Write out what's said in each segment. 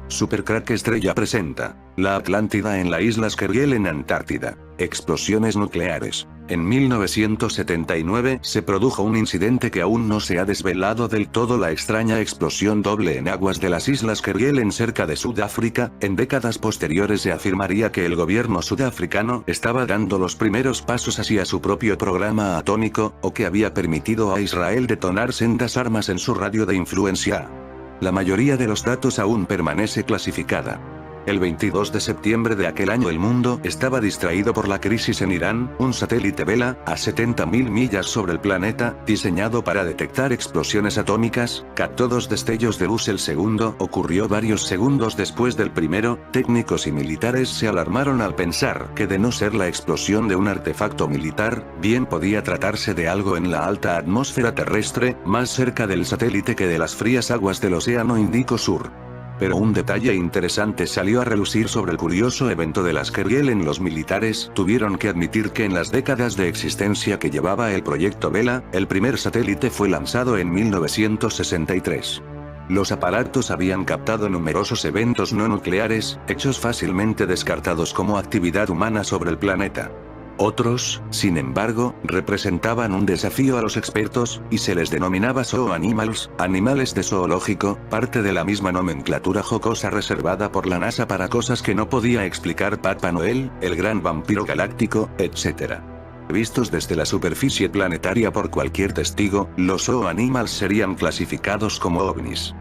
Supercrack Estrella presenta la Atlántida en la isla Skerriel en Antártida. Explosiones nucleares. En 1979 se produjo un incidente que aún no se ha desvelado del todo: la extraña explosión doble en aguas de las islas Skerriel en cerca de Sudáfrica. En décadas posteriores se afirmaría que el gobierno sudafricano estaba dando los primeros pasos hacia su propio programa atómico, o que había permitido a Israel detonar sendas armas en su radio de influencia. La mayoría de los datos aún permanece clasificada. El 22 de septiembre de aquel año el mundo estaba distraído por la crisis en Irán. Un satélite Vela, a 70.000 millas sobre el planeta, diseñado para detectar explosiones atómicas, captó 2 destellos de luz. El segundo ocurrió varios segundos después del primero. Técnicos y militares se alarmaron al pensar que, de no ser la explosión de un artefacto militar, bien podía tratarse de algo en la alta atmósfera terrestre, más cerca del satélite que de las frías aguas del Océano Índico Sur. Pero un detalle interesante salió a relucir sobre el curioso evento de las Skerriel. Los militares tuvieron que admitir que en las décadas de existencia que llevaba el proyecto Vela, el primer satélite fue lanzado en 1963. Los aparatos habían captado numerosos eventos no nucleares, hechos fácilmente descartados como actividad humana sobre el planeta. Otros, sin embargo, representaban un desafío a los expertos, y se les denominaba zooanimals, animales de zoológico, parte de la misma nomenclatura jocosa reservada por la NASA para cosas que no podía explicar Papá Noel, el gran vampiro galáctico, etc. Vistos desde la superficie planetaria por cualquier testigo, los zooanimals serían clasificados como ovnis.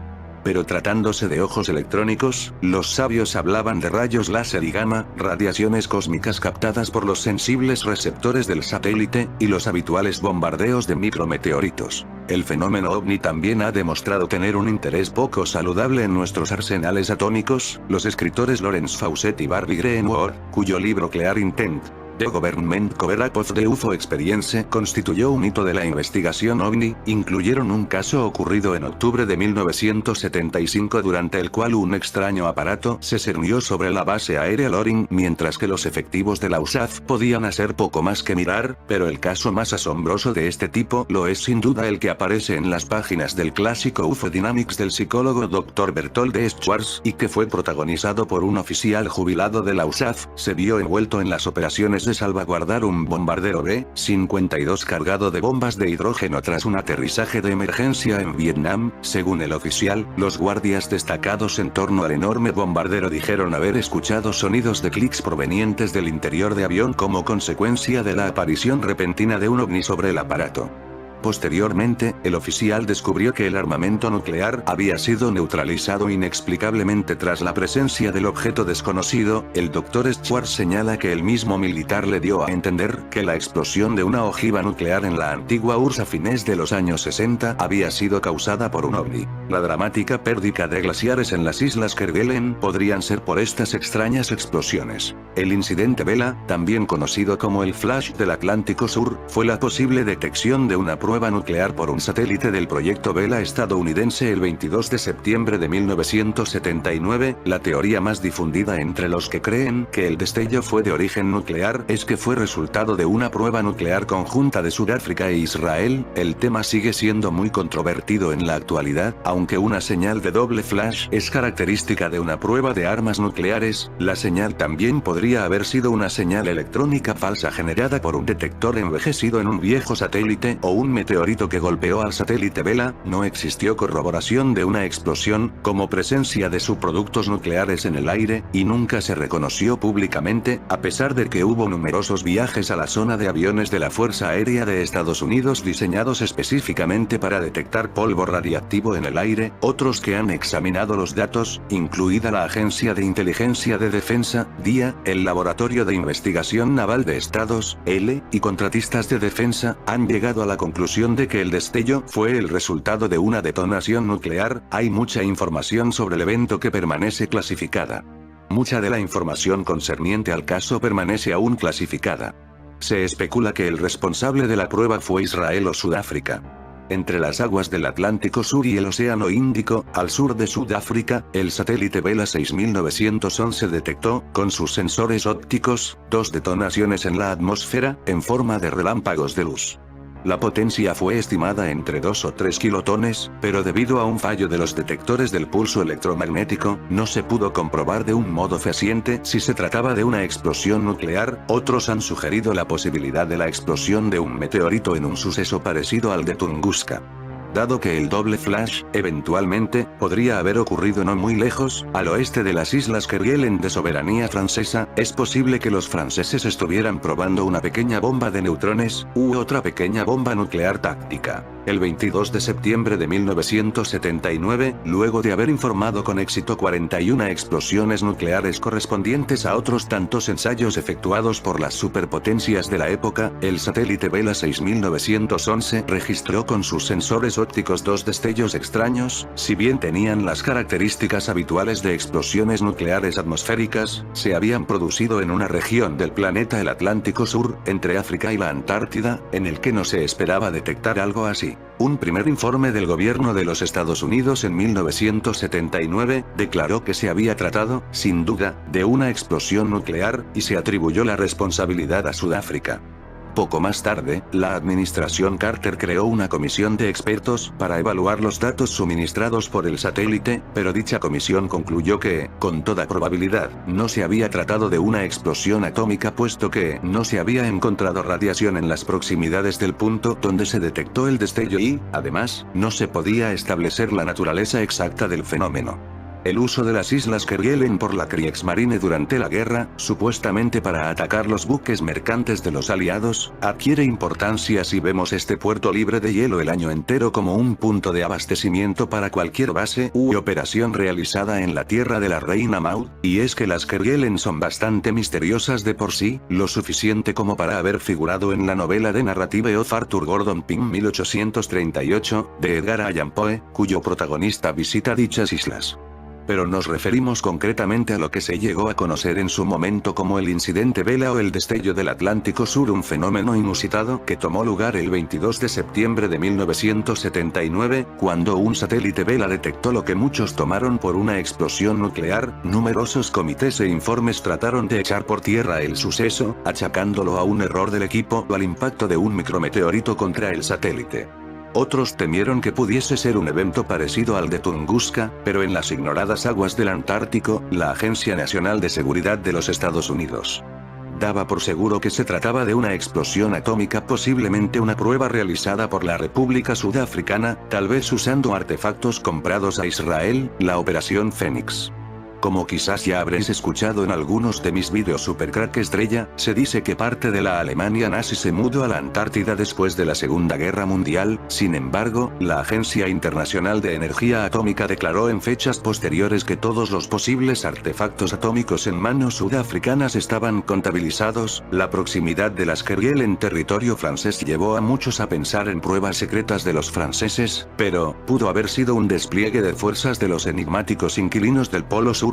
Pero tratándose de ojos electrónicos, los sabios hablaban de rayos láser y gamma, radiaciones cósmicas captadas por los sensibles receptores del satélite, y los habituales bombardeos de micrometeoritos. El fenómeno ovni también ha demostrado tener un interés poco saludable en nuestros arsenales atómicos. Los escritores Lawrence Fawcett y Barbie Greenwood, cuyo libro Clear Intent, The Government Cover-up of the UFO Experience constituyó un hito de la investigación ovni, incluyeron un caso ocurrido en octubre de 1975 durante el cual un extraño aparato se cernió sobre la base aérea Loring, mientras que los efectivos de la USAF podían hacer poco más que mirar. Pero el caso más asombroso de este tipo lo es sin duda el que aparece en las páginas del clásico UFO Dynamics del psicólogo Dr. Bertold D. Schwartz, y que fue protagonizado por un oficial jubilado de la USAF. Se vio envuelto en las operaciones de salvaguardar un bombardero B-52 cargado de bombas de hidrógeno tras un aterrizaje de emergencia en Vietnam. Según el oficial, los guardias destacados en torno al enorme bombardero dijeron haber escuchado sonidos de clics provenientes del interior de avión como consecuencia de la aparición repentina de un ovni sobre el aparato. Posteriormente, el oficial descubrió que el armamento nuclear había sido neutralizado inexplicablemente tras la presencia del objeto desconocido. El Dr. Schwartz señala que el mismo militar le dio a entender que la explosión de una ojiva nuclear en la antigua URSS a fines de los años 60 había sido causada por un ovni. La dramática pérdida de glaciares en las islas Kerguelen podrían ser por estas extrañas explosiones. El incidente Vela, también conocido como el Flash del Atlántico Sur, fue la posible detección de una prueba nuclear por un satélite del proyecto Vela estadounidense el 22 de septiembre de 1979. La teoría más difundida entre los que creen que el destello fue de origen nuclear es que fue resultado de una prueba nuclear conjunta de Sudáfrica e Israel. El tema sigue siendo muy controvertido en la actualidad. Aunque una señal de doble flash es característica de una prueba de armas nucleares, la señal también podría haber sido una señal electrónica falsa generada por un detector envejecido en un viejo satélite o un meteorito que golpeó al satélite Vela. No existió corroboración de una explosión, como presencia de subproductos nucleares en el aire, y nunca se reconoció públicamente, a pesar de que hubo numerosos viajes a la zona de aviones de la Fuerza Aérea de Estados Unidos diseñados específicamente para detectar polvo radiactivo en el aire. Otros que han examinado los datos, incluida la Agencia de Inteligencia de Defensa, DIA, el Laboratorio de Investigación Naval de Estados, L, y contratistas de defensa, han llegado a la conclusión de que el destello fue el resultado de una detonación nuclear. Hay mucha información sobre el evento que permanece clasificada. Mucha de la información concerniente al caso permanece aún clasificada. Se especula que el responsable de la prueba fue Israel o Sudáfrica. Entre las aguas del Atlántico Sur y el Océano Índico, al sur de Sudáfrica, el satélite Vela 6911 detectó, con sus sensores ópticos, 2 detonaciones en la atmósfera, en forma de relámpagos de luz. La potencia fue estimada entre 2 o 3 kilotones, pero debido a un fallo de los detectores del pulso electromagnético, no se pudo comprobar de un modo fehaciente si se trataba de una explosión nuclear. Otros han sugerido la posibilidad de la explosión de un meteorito en un suceso parecido al de Tunguska. Dado que el doble flash, eventualmente, podría haber ocurrido no muy lejos, al oeste de las Islas Kerguelen de soberanía francesa, es posible que los franceses estuvieran probando una pequeña bomba de neutrones, u otra pequeña bomba nuclear táctica. El 22 de septiembre de 1979, luego de haber informado con éxito 41 explosiones nucleares correspondientes a otros tantos ensayos efectuados por las superpotencias de la época, el satélite Vela 6911 registró con sus sensores ópticos 2 destellos extraños. Si bien tenían las características habituales de explosiones nucleares atmosféricas, se habían producido en una región del planeta el Atlántico Sur, entre África y la Antártida, en el que no se esperaba detectar algo así. Un primer informe del gobierno de los Estados Unidos en 1979, declaró que se había tratado, sin duda, de una explosión nuclear, y se atribuyó la responsabilidad a Sudáfrica. Poco más tarde, la administración Carter creó una comisión de expertos para evaluar los datos suministrados por el satélite, pero dicha comisión concluyó que, con toda probabilidad, no se había tratado de una explosión atómica puesto que no se había encontrado radiación en las proximidades del punto donde se detectó el destello y, además, no se podía establecer la naturaleza exacta del fenómeno. El uso de las Islas Kerguelen por la Kriegsmarine durante la guerra, supuestamente para atacar los buques mercantes de los aliados, adquiere importancia si vemos este puerto libre de hielo el año entero como un punto de abastecimiento para cualquier base u operación realizada en la tierra de la reina Maud, y es que las Kerguelen son bastante misteriosas de por sí, lo suficiente como para haber figurado en la novela de Narrative of Arthur Gordon Pym 1838, de Edgar Allan Poe, cuyo protagonista visita dichas islas. Pero nos referimos concretamente a lo que se llegó a conocer en su momento como el incidente Vela o el destello del Atlántico Sur, un fenómeno inusitado que tomó lugar el 22 de septiembre de 1979, cuando un satélite Vela detectó lo que muchos tomaron por una explosión nuclear. Numerosos comités e informes trataron de echar por tierra el suceso, achacándolo a un error del equipo o al impacto de un micrometeorito contra el satélite. Otros temieron que pudiese ser un evento parecido al de Tunguska, pero en las ignoradas aguas del Antártico, la Agencia Nacional de Seguridad de los Estados Unidos daba por seguro que se trataba de una explosión atómica, posiblemente una prueba realizada por la República Sudafricana, tal vez usando artefactos comprados a Israel, la Operación Fénix. Como quizás ya habréis escuchado en algunos de mis vídeos Supercrack Estrella, se dice que parte de la Alemania nazi se mudó a la Antártida después de la Segunda Guerra Mundial. Sin embargo, la Agencia Internacional de Energía Atómica declaró en fechas posteriores que todos los posibles artefactos atómicos en manos sudafricanas estaban contabilizados. La proximidad de las Kerguelen en territorio francés llevó a muchos a pensar en pruebas secretas de los franceses, pero pudo haber sido un despliegue de fuerzas de los enigmáticos inquilinos del Polo Sur,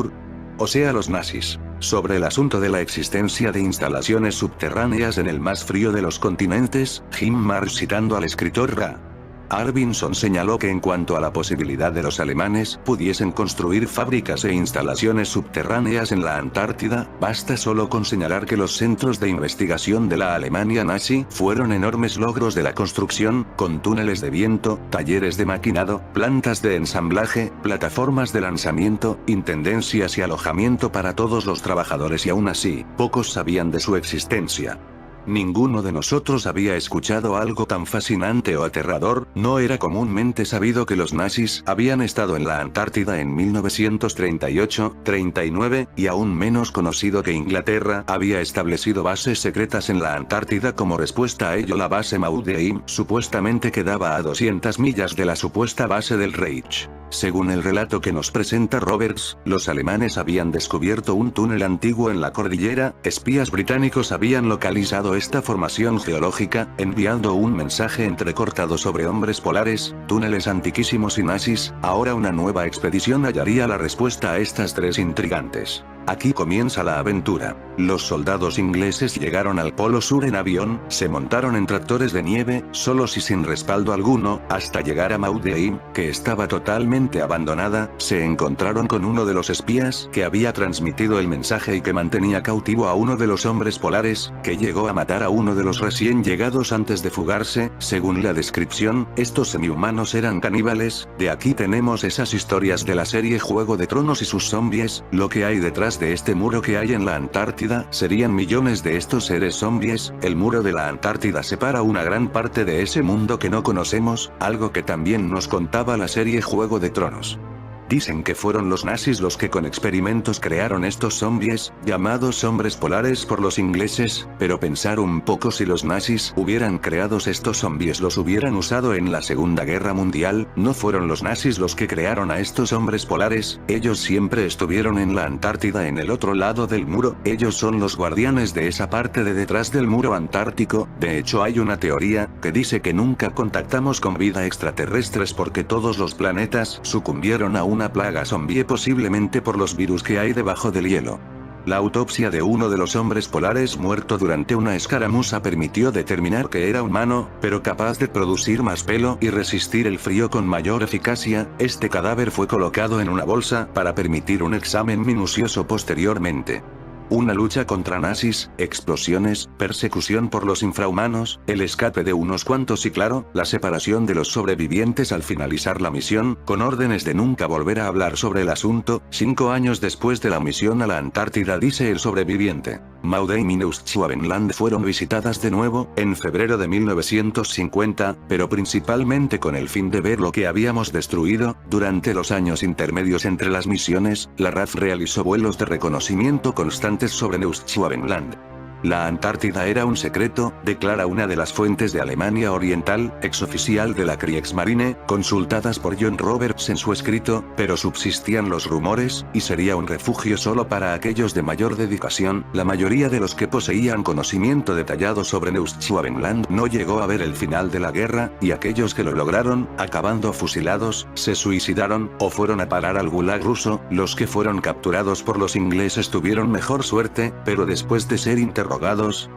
o sea los nazis. Sobre el asunto de la existencia de instalaciones subterráneas en el más frío de los continentes, Jim Marsh, citando al escritor Ra. Arvinson, señaló que en cuanto a la posibilidad de los alemanes pudiesen construir fábricas e instalaciones subterráneas en la Antártida, basta solo con señalar que los centros de investigación de la Alemania nazi fueron enormes logros de la construcción, con túneles de viento, talleres de maquinado, plantas de ensamblaje, plataformas de lanzamiento, intendencias y alojamiento para todos los trabajadores, y aún así, pocos sabían de su existencia. Ninguno de nosotros había escuchado algo tan fascinante o aterrador. No era comúnmente sabido que los nazis habían estado en la Antártida en 1938-39, y aún menos conocido que Inglaterra había establecido bases secretas en la Antártida. Como respuesta a ello, la base Maud de Aim supuestamente quedaba a 200 millas de la supuesta base del Reich. Según el relato que nos presenta Roberts, los alemanes habían descubierto un túnel antiguo en la cordillera. Espías británicos habían localizado esta formación geológica, enviando un mensaje entrecortado sobre hombres polares, túneles antiquísimos y nazis. Ahora una nueva expedición hallaría la respuesta a estas tres intrigantes Aquí comienza la aventura. Los soldados ingleses llegaron al Polo Sur en avión, se montaron en tractores de nieve, solos y sin respaldo alguno, hasta llegar a Maudeim, que estaba totalmente abandonada. Se encontraron con uno de los espías que había transmitido el mensaje y que mantenía cautivo a uno de los hombres polares, que llegó a matar a uno de los recién llegados antes de fugarse. Según la descripción, estos semihumanos eran caníbales. De aquí tenemos esas historias de la serie Juego de Tronos y sus zombies. Lo que hay detrás de este muro que hay en la Antártida, serían millones de estos seres zombies. El muro de la Antártida separa una gran parte de ese mundo que no conocemos, algo que también nos contaba la serie Juego de Tronos. Dicen que fueron los nazis los que con experimentos crearon estos zombies, llamados hombres polares por los ingleses, pero pensar un poco, si los nazis hubieran creado estos zombies, los hubieran usado en la Segunda Guerra Mundial. No fueron los nazis los que crearon a estos hombres polares, ellos siempre estuvieron en la Antártida, en el otro lado del muro. Ellos son los guardianes de esa parte de detrás del muro antártico. De hecho, hay una teoría que dice que nunca contactamos con vida extraterrestres porque todos los planetas sucumbieron a una plaga zombie, posiblemente por los virus que hay debajo del hielo. La autopsia de uno de los hombres polares muerto durante una escaramuza permitió determinar que era humano, pero capaz de producir más pelo y resistir el frío con mayor eficacia. Este cadáver fue colocado en una bolsa para permitir un examen minucioso posteriormente. Una lucha contra nazis, explosiones, persecución por los infrahumanos, el escape de unos cuantos y claro, la separación de los sobrevivientes al finalizar la misión, con órdenes de nunca volver a hablar sobre el asunto. 5 años después de la misión a la Antártida, dice el sobreviviente, Maudeim y Neuschwabenland fueron visitadas de nuevo, en febrero de 1950, pero principalmente con el fin de ver lo que habíamos destruido. Durante los años intermedios entre las misiones, la RAF realizó vuelos de reconocimiento constantes sobre Neuschwabenland. La Antártida era un secreto, declara una de las fuentes de Alemania Oriental, exoficial de la Kriegsmarine, consultadas por John Roberts en su escrito, pero subsistían los rumores, y sería un refugio solo para aquellos de mayor dedicación. La mayoría de los que poseían conocimiento detallado sobre Neuschwabenland no llegó a ver el final de la guerra, y aquellos que lo lograron, acabando fusilados, se suicidaron, o fueron a parar al Gulag ruso. Los que fueron capturados por los ingleses tuvieron mejor suerte, pero después de ser interrogados,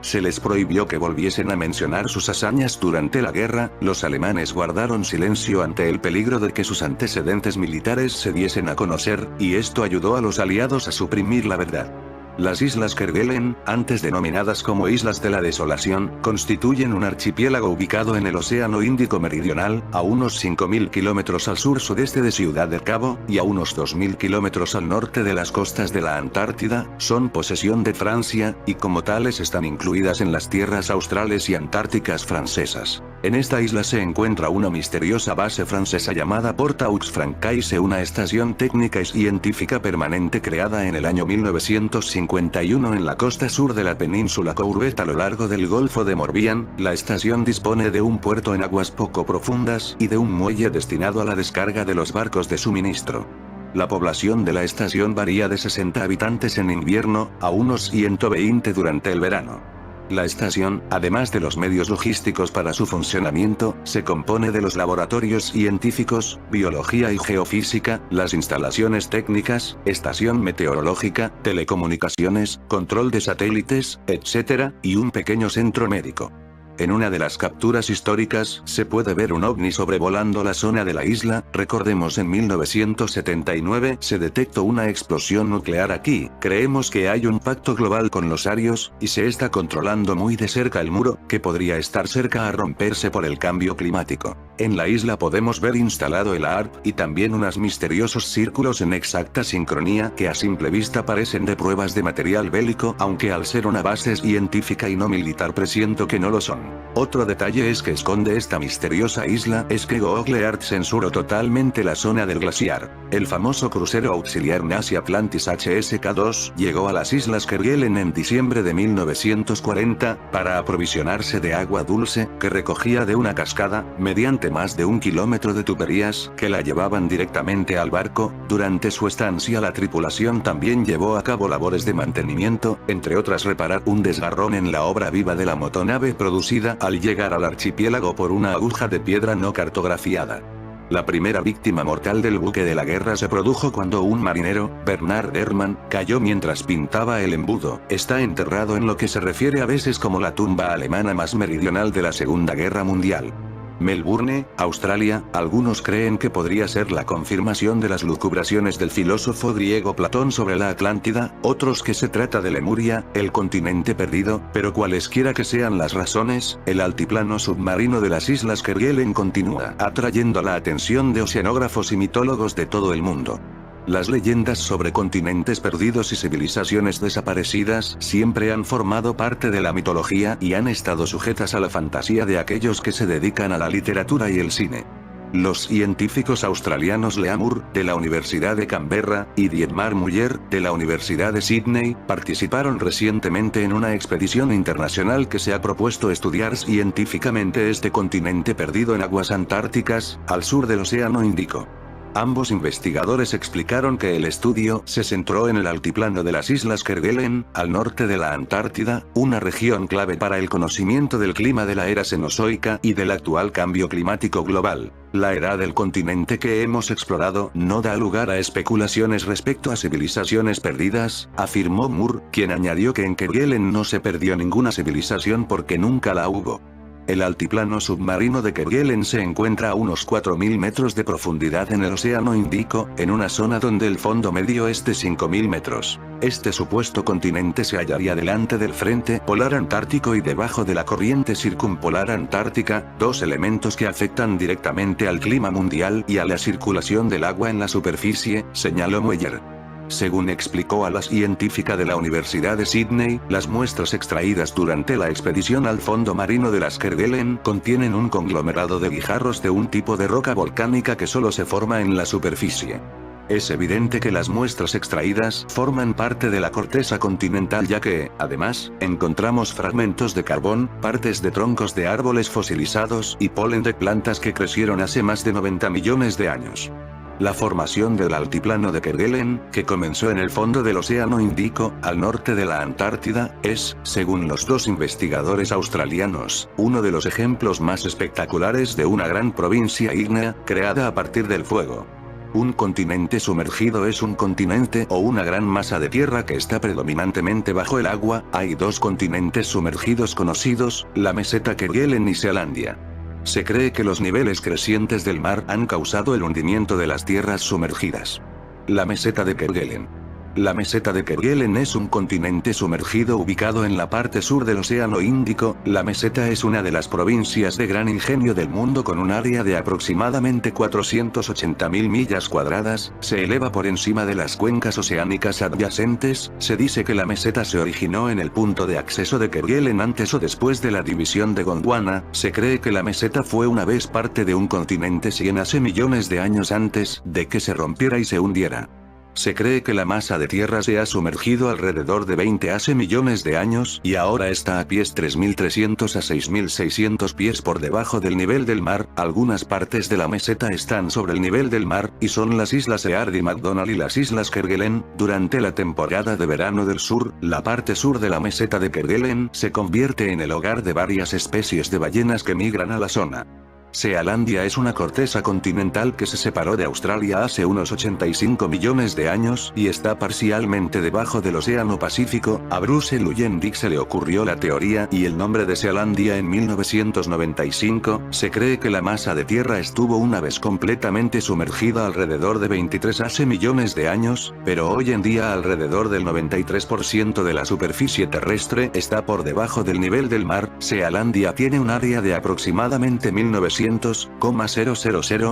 se les prohibió que volviesen a mencionar sus hazañas durante la guerra. Los alemanes guardaron silencio ante el peligro de que sus antecedentes militares se diesen a conocer, y esto ayudó a los aliados a suprimir la verdad. Las Islas Kerguelen, antes denominadas como Islas de la Desolación, constituyen un archipiélago ubicado en el Océano Índico Meridional, a unos 5.000 kilómetros al sur-sudeste de Ciudad del Cabo, y a unos 2.000 kilómetros al norte de las costas de la Antártida. Son posesión de Francia, y como tales están incluidas en las tierras australes y antárticas francesas. En esta isla se encuentra una misteriosa base francesa llamada Port Aux Francaise, una estación técnica y científica permanente creada en el año 1951 en la costa sur de la península Courbet a lo largo del Golfo de Morbihan. La estación dispone de un puerto en aguas poco profundas y de un muelle destinado a la descarga de los barcos de suministro. La población de la estación varía de 60 habitantes en invierno, a unos 120 durante el verano. La estación, además de los medios logísticos para su funcionamiento, se compone de los laboratorios científicos, biología y geofísica, las instalaciones técnicas, estación meteorológica, telecomunicaciones, control de satélites, etc., y un pequeño centro médico. En una de las capturas históricas, se puede ver un ovni sobrevolando la zona de la isla. Recordemos, en 1979 se detectó una explosión nuclear aquí. Creemos que hay un pacto global con los arios, y se está controlando muy de cerca el muro, que podría estar cerca a romperse por el cambio climático. En la isla podemos ver instalado el ARP, y también unos misteriosos círculos en exacta sincronía que a simple vista parecen de pruebas de material bélico, aunque al ser una base científica y no militar presiento que no lo son. Otro detalle es que esconde esta misteriosa isla es que Googleart censuró totalmente la zona del glaciar. El famoso crucero auxiliar Nazi Atlantis HSK-2 llegó a las Islas Kerguelen en diciembre de 1940 para aprovisionarse de agua dulce que recogía de una cascada, mediante más de 1 kilómetro de tuberías que la llevaban directamente al barco. Durante su estancia, la tripulación también llevó a cabo labores de mantenimiento, entre otras reparar un desgarrón en la obra viva de la motonave producida al llegar al archipiélago por una aguja de piedra no cartografiada. La primera víctima mortal del buque de la guerra se produjo cuando un marinero, Bernard Herrmann, cayó mientras pintaba el embudo. Está enterrado en lo que se refiere a veces como la tumba alemana más meridional de la Segunda Guerra Mundial. Melbourne, Australia, algunos creen que podría ser la confirmación de las lucubraciones del filósofo griego Platón sobre la Atlántida, otros que se trata de Lemuria, el continente perdido, pero cualesquiera que sean las razones, el altiplano submarino de las Islas Kerguelen continúa atrayendo la atención de oceanógrafos y mitólogos de todo el mundo. Las leyendas sobre continentes perdidos y civilizaciones desaparecidas siempre han formado parte de la mitología y han estado sujetas a la fantasía de aquellos que se dedican a la literatura y el cine. Los científicos australianos Lea Moore, de la Universidad de Canberra, y Dietmar Muller, de la Universidad de Sydney, participaron recientemente en una expedición internacional que se ha propuesto estudiar científicamente este continente perdido en aguas antárticas, al sur del Océano Índico. Ambos investigadores explicaron que el estudio se centró en el altiplano de las Islas Kerguelen, al norte de la Antártida, una región clave para el conocimiento del clima de la era cenozoica y del actual cambio climático global. La edad del continente que hemos explorado no da lugar a especulaciones respecto a civilizaciones perdidas, afirmó Moore, quien añadió que en Kerguelen no se perdió ninguna civilización porque nunca la hubo. El altiplano submarino de Kerguelen se encuentra a unos 4.000 metros de profundidad en el Océano Índico, en una zona donde el fondo medio es de 5.000 metros. Este supuesto continente se hallaría delante del frente polar antártico y debajo de la corriente circumpolar antártica, dos elementos que afectan directamente al clima mundial y a la circulación del agua en la superficie, señaló Mueller. Según explicó a la científica de la Universidad de Sydney, las muestras extraídas durante la expedición al fondo marino de las Kerguelen contienen un conglomerado de guijarros de un tipo de roca volcánica que solo se forma en la superficie. Es evidente que las muestras extraídas forman parte de la corteza continental ya que, además, encontramos fragmentos de carbón, partes de troncos de árboles fosilizados y polen de plantas que crecieron hace más de 90 millones de años. La formación del altiplano de Kerguelen, que comenzó en el fondo del Océano Índico, al norte de la Antártida, es, según los dos investigadores australianos, uno de los ejemplos más espectaculares de una gran provincia ígnea, creada a partir del fuego. Un continente sumergido es un continente o una gran masa de tierra que está predominantemente bajo el agua. Hay dos continentes sumergidos conocidos, la meseta Kerguelen y Sealandia. Se cree que los niveles crecientes del mar han causado el hundimiento de las tierras sumergidas. La meseta de Kerguelen. La meseta de Kerguelen es un continente sumergido ubicado en la parte sur del Océano Índico. La meseta es una de las provincias de gran ingenio del mundo con un área de aproximadamente 480.000 millas cuadradas, se eleva por encima de las cuencas oceánicas adyacentes. Se dice que la meseta se originó en el punto de acceso de Kerguelen antes o después de la división de Gondwana. Se cree que la meseta fue una vez parte de un continente 100 hace millones de años antes de que se rompiera y se hundiera. Se cree que la masa de tierra se ha sumergido alrededor de 20 hace millones de años y ahora está a pies 3.300 a 6.600 pies por debajo del nivel del mar. Algunas partes de la meseta están sobre el nivel del mar, y son las islas Eard y McDonald y las islas Kerguelen. Durante la temporada de verano del sur, la parte sur de la meseta de Kerguelen se convierte en el hogar de varias especies de ballenas que migran a la zona. Sealandia es una corteza continental que se separó de Australia hace unos 85 millones de años y está parcialmente debajo del Océano Pacífico. A Bruce Luyendijk se le ocurrió la teoría y el nombre de Sealandia en 1995. Se cree que la masa de tierra estuvo una vez completamente sumergida alrededor de 23 hace millones de años, pero hoy en día alrededor del 93% de la superficie terrestre está por debajo del nivel del mar. Sealandia tiene un área de aproximadamente 1900,000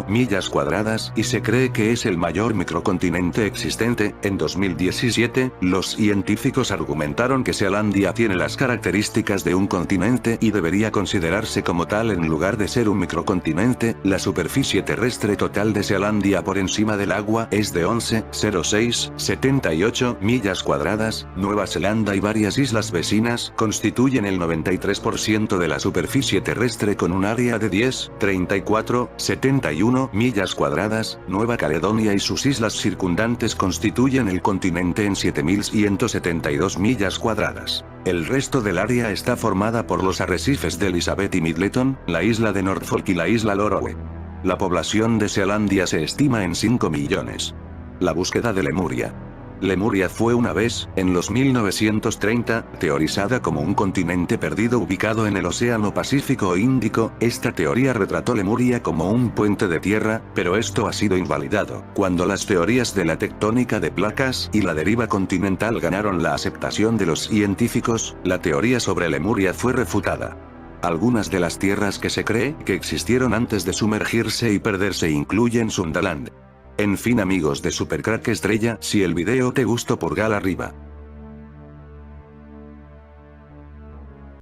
millas cuadradas y se cree que es el mayor microcontinente existente. En 2017, los científicos argumentaron que Sealandia tiene las características de un continente y debería considerarse como tal en lugar de ser un microcontinente. La superficie terrestre total de Sealandia por encima del agua es de 11,0678 millas cuadradas. Nueva Zelanda y varias islas vecinas constituyen el 93% de la superficie terrestre con un área de 10,3471 millas cuadradas. Nueva Caledonia y sus islas circundantes constituyen el continente en 7.172 millas cuadradas. El resto del área está formada por los arrecifes de Elizabeth y Middleton, la isla de Norfolk y la isla Lorowe. La población de Sealandia se estima en 5 millones. La búsqueda de Lemuria. Lemuria fue una vez, en los 1930, teorizada como un continente perdido ubicado en el Océano Pacífico o Índico. Esta teoría retrató Lemuria como un puente de tierra, pero esto ha sido invalidado. Cuando las teorías de la tectónica de placas y la deriva continental ganaron la aceptación de los científicos, la teoría sobre Lemuria fue refutada. Algunas de las tierras que se cree que existieron antes de sumergirse y perderse incluyen Sundaland. En fin amigos de Supercrack Estrella, si el video te gustó pulgar arriba.